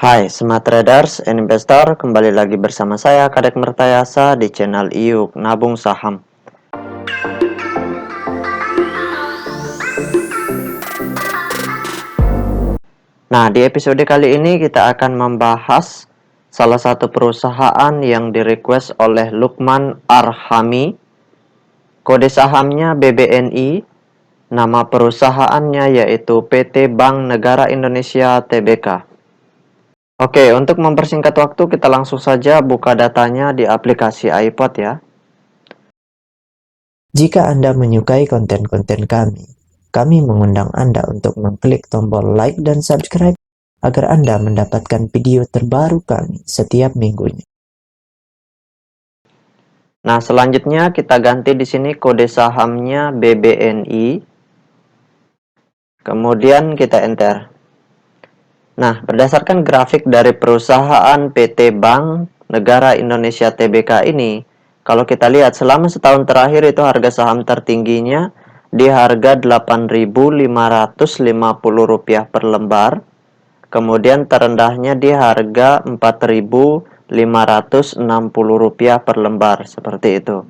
Hai Smart Traders and Investor, kembali lagi bersama saya Kadek Mertayasa di channel IUK Nabung Saham. Nah, di episode kali ini kita akan membahas salah satu perusahaan yang di-request oleh Lukman Arhami. Kode sahamnya BBNI, nama perusahaannya yaitu PT Bank Negara Indonesia Tbk. Oke, untuk mempersingkat waktu kita langsung saja buka datanya di aplikasi iPod ya. Jika Anda menyukai konten-konten kami mengundang Anda untuk mengklik tombol like dan subscribe agar Anda mendapatkan video terbaru kami setiap minggunya. Nah, selanjutnya kita ganti di sini kode sahamnya BBNI. Kemudian kita enter. Nah, berdasarkan grafik dari perusahaan PT Bank Negara Indonesia Tbk ini, kalau kita lihat selama setahun terakhir itu harga saham tertingginya di harga Rp8.550 per lembar. Kemudian terendahnya di harga Rp4.560 per lembar, seperti itu.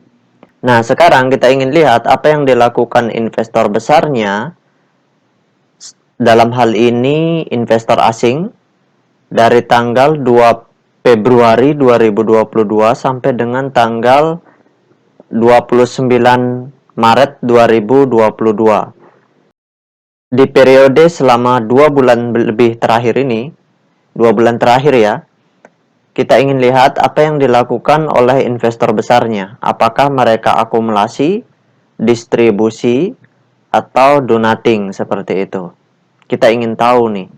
Nah, sekarang kita ingin lihat apa yang dilakukan investor besarnya. Dalam hal ini investor asing dari tanggal 2 Februari 2022 sampai dengan tanggal 29 Maret 2022. Di periode selama 2 bulan lebih terakhir ini, 2 bulan terakhir ya, kita ingin lihat apa yang dilakukan oleh investor besarnya. Apakah mereka akumulasi, distribusi, atau donating seperti itu. Kita ingin tahu nih,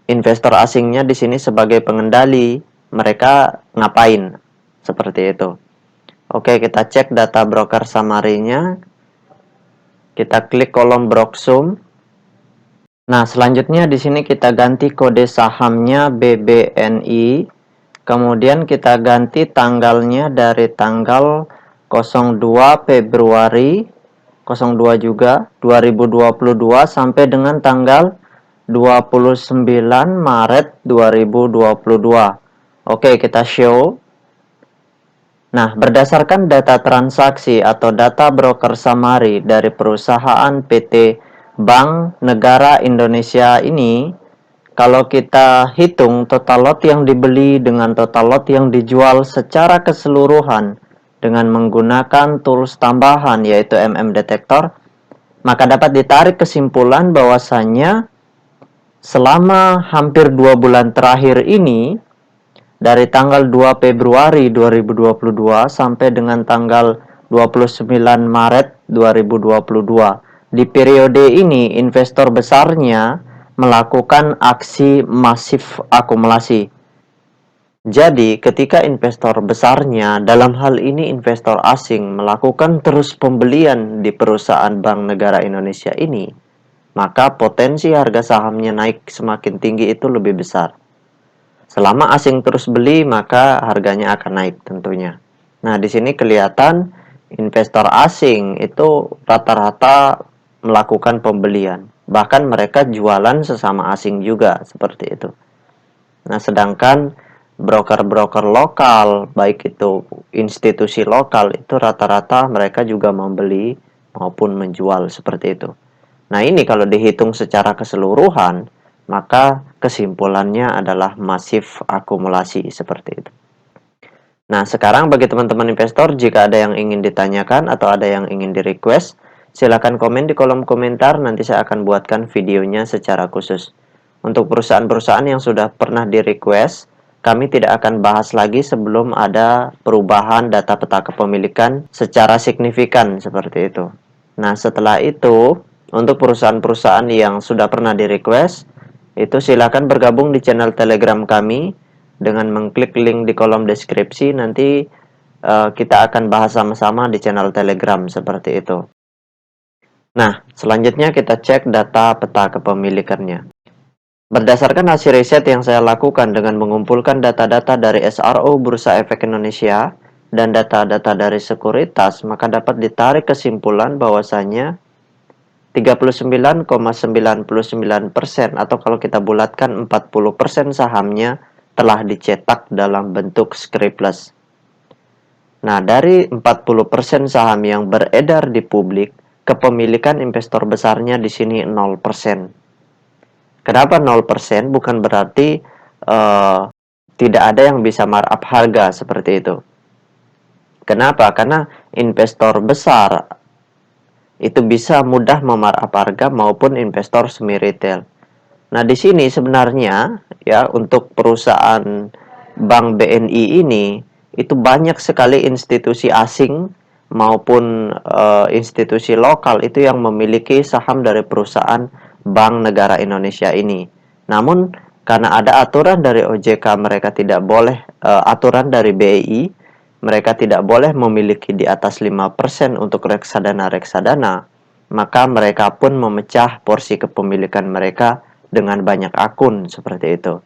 investor asingnya di sini sebagai pengendali, mereka ngapain seperti itu. Oke, kita cek data broker summary-nya. Kita klik kolom Broksum. Nah, selanjutnya di sini kita ganti kode sahamnya BBNI. Kemudian kita ganti tanggalnya dari tanggal 02 Februari 02 juga 2022 sampai dengan tanggal 29 Maret 2022. Oke, kita show. Nah, berdasarkan data transaksi atau data broker summary dari perusahaan PT Bank Negara Indonesia ini, kalau kita hitung total lot yang dibeli dengan total lot yang dijual secara keseluruhan dengan menggunakan tools tambahan yaitu Detektor, maka dapat ditarik kesimpulan bahwasannya selama hampir 2 bulan terakhir ini, dari tanggal 2 Februari 2022 sampai dengan tanggal 29 Maret 2022, di periode ini investor besarnya melakukan aksi masif akumulasi. Jadi, ketika investor besarnya, dalam hal ini investor asing, melakukan terus pembelian di perusahaan Bank Negara Indonesia ini, maka potensi harga sahamnya naik semakin tinggi itu lebih besar. Selama asing terus beli, maka harganya akan naik tentunya. Nah, di sini kelihatan investor asing itu rata-rata melakukan pembelian. Bahkan mereka jualan sesama asing juga, seperti itu. Nah, sedangkan broker-broker lokal, baik itu institusi lokal, itu rata-rata mereka juga membeli maupun menjual seperti itu. Nah, ini kalau dihitung secara keseluruhan, maka kesimpulannya adalah masif akumulasi seperti itu. Nah, sekarang bagi teman-teman investor, jika ada yang ingin ditanyakan atau ada yang ingin di-request, silakan komen di kolom komentar, nanti saya akan buatkan videonya secara khusus. Untuk perusahaan-perusahaan yang sudah pernah di-request, kami tidak akan bahas lagi sebelum ada perubahan data peta kepemilikan secara signifikan seperti itu. Nah, setelah itu, untuk perusahaan-perusahaan yang sudah pernah di-request, itu silakan bergabung di channel Telegram kami dengan mengklik link di kolom deskripsi. Nanti kita akan bahas sama-sama di channel Telegram seperti itu. Nah, selanjutnya kita cek data peta kepemilikannya. Berdasarkan hasil riset yang saya lakukan dengan mengumpulkan data-data dari SRO Bursa Efek Indonesia dan data-data dari sekuritas, maka dapat ditarik kesimpulan bahwasanya 39,99% atau kalau kita bulatkan 40% sahamnya telah dicetak dalam bentuk scriptless. Nah, dari 40% saham yang beredar di publik, kepemilikan investor besarnya di sini 0%. Kenapa 0%? Bukan berarti tidak ada yang bisa markup harga seperti itu. Kenapa? Karena investor besar itu bisa mudah memarkup harga maupun investor semi retail. Nah, di sini sebenarnya ya untuk perusahaan Bank BNI ini itu banyak sekali institusi asing maupun institusi lokal itu yang memiliki saham dari perusahaan Bank Negara Indonesia ini. Namun karena ada aturan dari OJK, mereka tidak boleh aturan dari BI, mereka tidak boleh memiliki di atas 5% untuk reksadana-reksadana, maka mereka pun memecah porsi kepemilikan mereka dengan banyak akun seperti itu.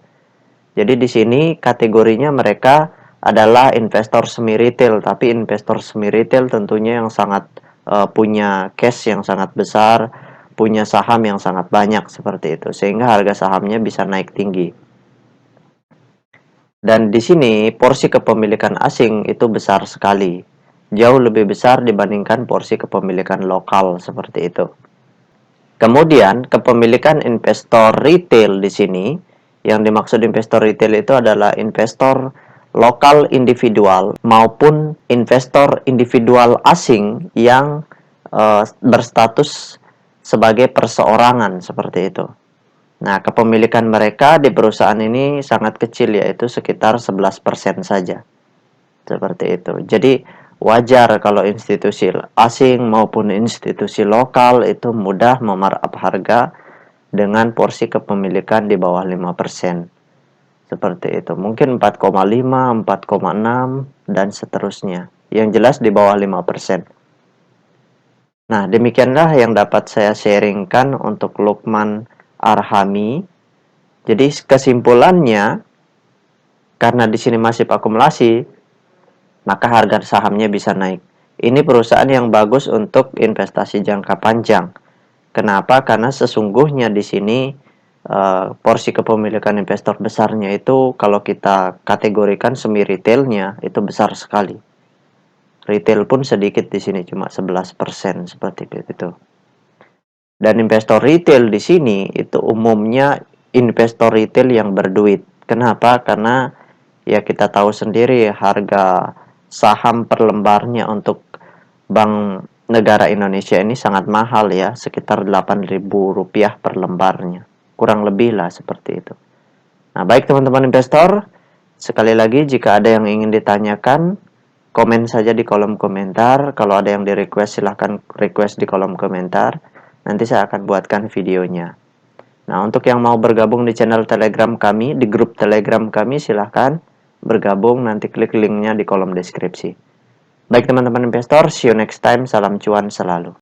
Jadi di sini kategorinya mereka adalah investor semi retail, tapi investor semi retail tentunya yang sangat punya cash yang sangat besar, punya saham yang sangat banyak seperti itu, sehingga harga sahamnya bisa naik tinggi. Dan di sini porsi kepemilikan asing itu besar sekali, jauh lebih besar dibandingkan porsi kepemilikan lokal seperti itu. Kemudian kepemilikan investor retail di sini, yang dimaksud investor retail itu adalah investor lokal individual maupun investor individual asing yang berstatus sebagai perseorangan seperti itu. Nah, kepemilikan mereka di perusahaan ini sangat kecil, yaitu sekitar 11% saja. Seperti itu. Jadi, wajar kalau institusi asing maupun institusi lokal itu mudah memarkup harga dengan porsi kepemilikan di bawah 5%. Seperti itu. Mungkin 4,5, 4,6, dan seterusnya. Yang jelas di bawah 5%. Nah, demikianlah yang dapat saya sharingkan untuk Lukman Arhami. Jadi kesimpulannya, karena di sini masih akumulasi, maka harga sahamnya bisa naik. Ini perusahaan yang bagus untuk investasi jangka panjang. Kenapa? Karena sesungguhnya di sini porsi kepemilikan investor besarnya itu kalau kita kategorikan semi retailnya itu besar sekali. Retail pun sedikit di sini, cuma 11% seperti itu. Dan investor retail di sini itu umumnya investor retail yang berduit. Kenapa? Karena ya kita tahu sendiri harga saham per lembarnya untuk Bank Negara Indonesia ini sangat mahal ya, sekitar Rp8.000 per lembarnya. Kurang lebih lah seperti itu. Nah, baik teman-teman investor, sekali lagi jika ada yang ingin ditanyakan, komen saja di kolom komentar. Kalau ada yang di-request, silahkan request di kolom komentar. Nanti saya akan buatkan videonya. Nah, untuk yang mau bergabung di channel Telegram kami, di grup Telegram kami, silahkan bergabung. Nanti klik linknya di kolom deskripsi. Baik teman-teman investor, see you next time. Salam cuan selalu.